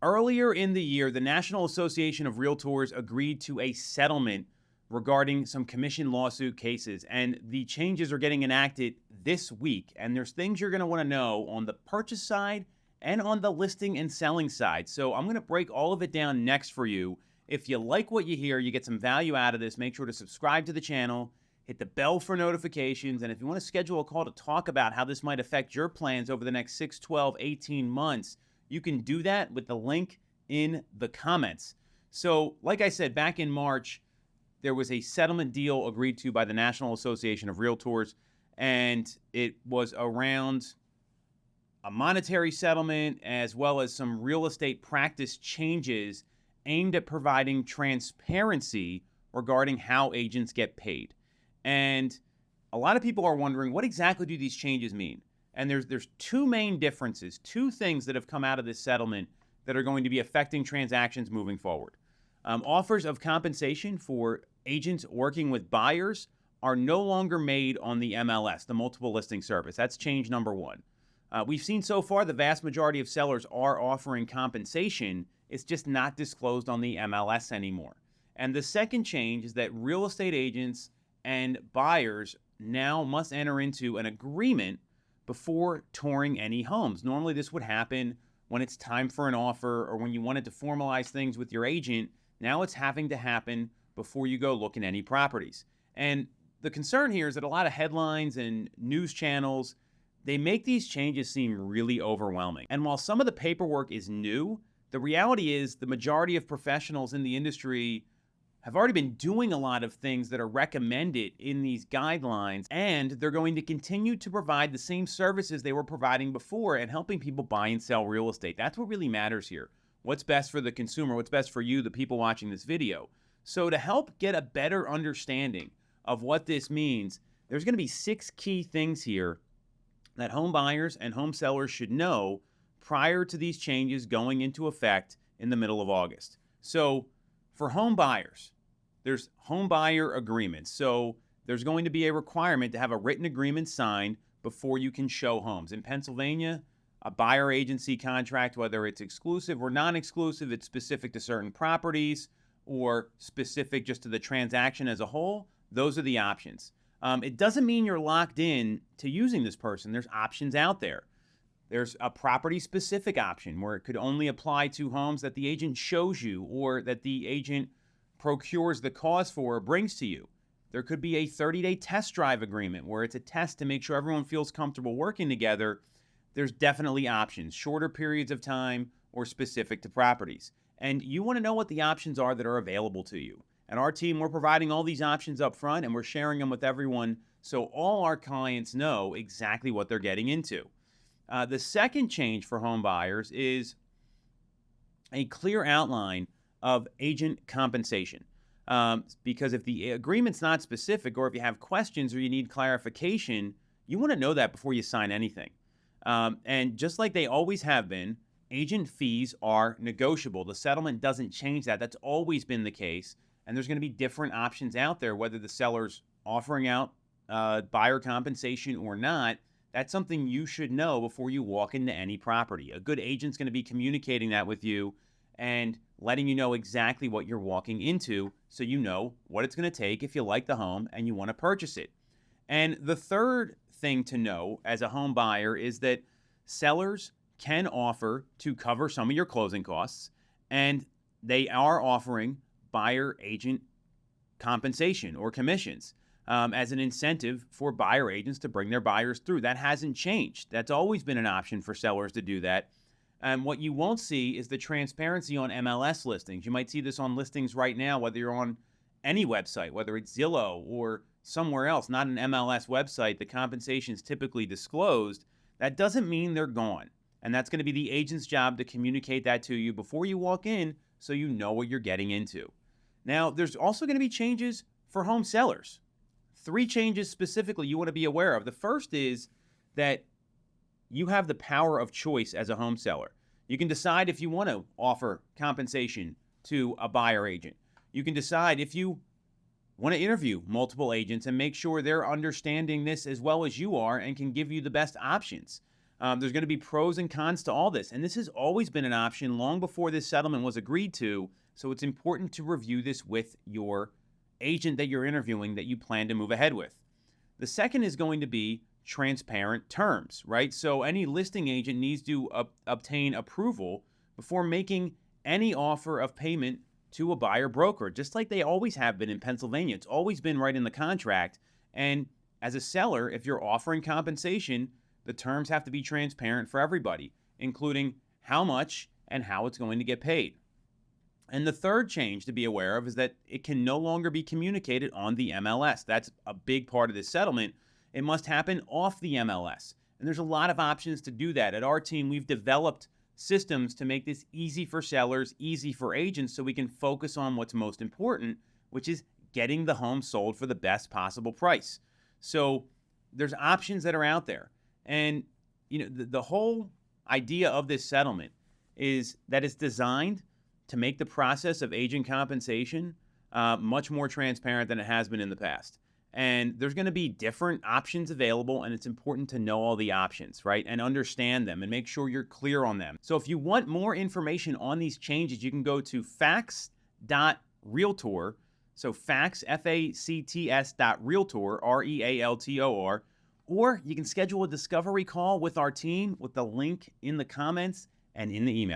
Earlier in the year, the National Association of Realtors agreed to a settlement regarding some commission lawsuit cases, and the changes are getting enacted this week. And there's things you're going to want to know on the purchase side and on the listing and selling side. So I'm going to break all of it down next for you. If you like what you hear, you get some value out of this, make sure to subscribe to the channel, hit the bell for notifications, and if you want to schedule a call to talk about how this might affect your plans over the next 6, 12, 18 months, you can do that with the link in the comments. So, like I said, back in March, there was a settlement deal agreed to by the National Association of Realtors, and it was around a monetary settlement as well as some real estate practice changes aimed at providing transparency regarding how agents get paid. And a lot of people are wondering, what exactly do these changes mean? And there's two main differences, two things that have come out of this settlement that are going to be affecting transactions moving forward. Offers of compensation for agents working with buyers are no longer made on the MLS, the multiple listing service. That's change number one. We've seen so far the vast majority of sellers are offering compensation. It's just not disclosed on the MLS anymore. And the second change is that real estate agents and buyers now must enter into an agreement before touring any homes. Normally this would happen when it's time for an offer or when you wanted to formalize things with your agent. Now it's having to happen before you go look at any properties. And the concern here is that a lot of headlines and news channels, they make these changes seem really overwhelming. And while some of the paperwork is new, the reality is the majority of professionals in the industry have already been doing a lot of things that are recommended in these guidelines, and they're going to continue to provide the same services they were providing before and helping people buy and sell real estate. That's what really matters here. What's best for the consumer? What's best for you, the people watching this video? So to help get a better understanding of what this means, there's going to be 6 key things here that home buyers and home sellers should know prior to these changes going into effect in the middle of August. So for home buyers, there's home buyer agreements. So there's going to be a requirement to have a written agreement signed before you can show homes. In Pennsylvania, a buyer agency contract, whether it's exclusive or non-exclusive, it's specific to certain properties or specific just to the transaction as a whole, those are the options. It doesn't mean you're locked in to using this person. There's options out there. There's a property-specific option where it could only apply to homes that the agent shows you or that the agent procures the cause for or brings to you. There could be a 30-day test drive agreement where it's a test to make sure everyone feels comfortable working together. There's definitely options, shorter periods of time or specific to properties. And you want to know what the options are that are available to you. And our team, we're providing all these options up front and we're sharing them with everyone so all our clients know exactly what they're getting into. The second change for home buyers is a clear outline of agent compensation. Because if the agreement's not specific or if you have questions or you need clarification, you want to know that before you sign anything. And just like they always have been, agent fees are negotiable. The settlement doesn't change that. That's always been the case. And there's going to be different options out there, whether the seller's offering out buyer compensation or not. That's something you should know before you walk into any property. A good agent's going to be communicating that with you and letting you know exactly what you're walking into so you know what it's going to take if you like the home and you want to purchase it. And the third thing to know as a home buyer is that sellers can offer to cover some of your closing costs, and they are offering buyer agent compensation or commissions as an incentive for buyer agents to bring their buyers through. That hasn't changed. That's always been an option for sellers to do that. And what you won't see is the transparency on MLS listings. You might see this on listings right now, whether you're on any website, whether it's Zillow or somewhere else, not an MLS website, the compensation is typically disclosed. That doesn't mean they're gone. And that's going to be the agent's job to communicate that to you before you walk in so you know what you're getting into. Now, there's also going to be changes for home sellers. 3 changes specifically you want to be aware of. The first is that you have the power of choice as a home seller. You can decide if you want to offer compensation to a buyer agent. You can decide if you want to interview multiple agents and make sure they're understanding this as well as you are and can give you the best options. There's going to be pros and cons to all this. And this has always been an option long before this settlement was agreed to. So it's important to review this with your agent that you're interviewing that you plan to move ahead with. The second is going to be transparent terms, right? So any listing agent needs to obtain approval before making any offer of payment to a buyer broker, just like they always have been in Pennsylvania. It's always been right in the contract. And as a seller, if you're offering compensation, the terms have to be transparent for everybody, including how much and how it's going to get paid. And the third change to be aware of is that it can no longer be communicated on the MLS. That's a big part of this settlement. It must happen off the MLS. And there's a lot of options to do that. At our team, we've developed systems to make this easy for sellers, easy for agents, so we can focus on what's most important, which is getting the home sold for the best possible price. So there's options that are out there. And the whole idea of this settlement is that it's designed to make the process of agent compensation much more transparent than it has been in the past. And there's going to be different options available, and it's important to know all the options, right? And understand them and make sure you're clear on them. So if you want more information on these changes, you can go to facts.realtor. So facts, FACTS.realtor, REALTOR. Or you can schedule a discovery call with our team with the link in the comments and in the email.